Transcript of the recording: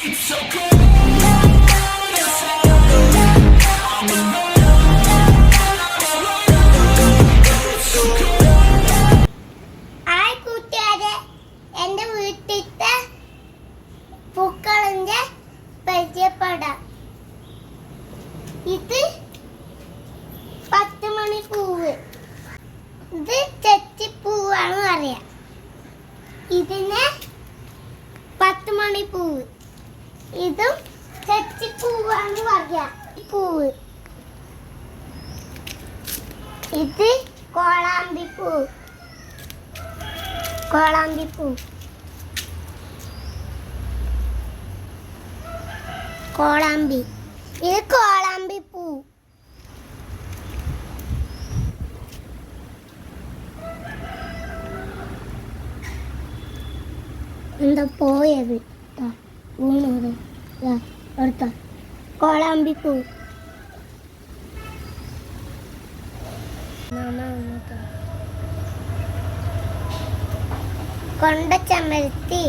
എന്റെ വീട്ടിലത്തെ പൂക്കളിന്റെ പരിചയപ്പെടാം. ഇത് 10 മണി പൂവ്, ഇത് തെച്ചിപ്പൂവാണ് പറയാ. ഇതിനെ 10 മണി പൂവ്, ഇതും തെച്ചിപ്പൂവാണ് പറയാ. പൂവ് ഇത് കോളാമ്പിപ്പൂ, കോളാമ്പിപ്പൂ, കോളാമ്പി, ഇത് കോളാമ്പിപ്പൂ. എന്താ പോയത് ഊണത് എടുത്ത കോളാമ്പിപ്പൂ. കൊണ്ട ചെമ്പരത്തി.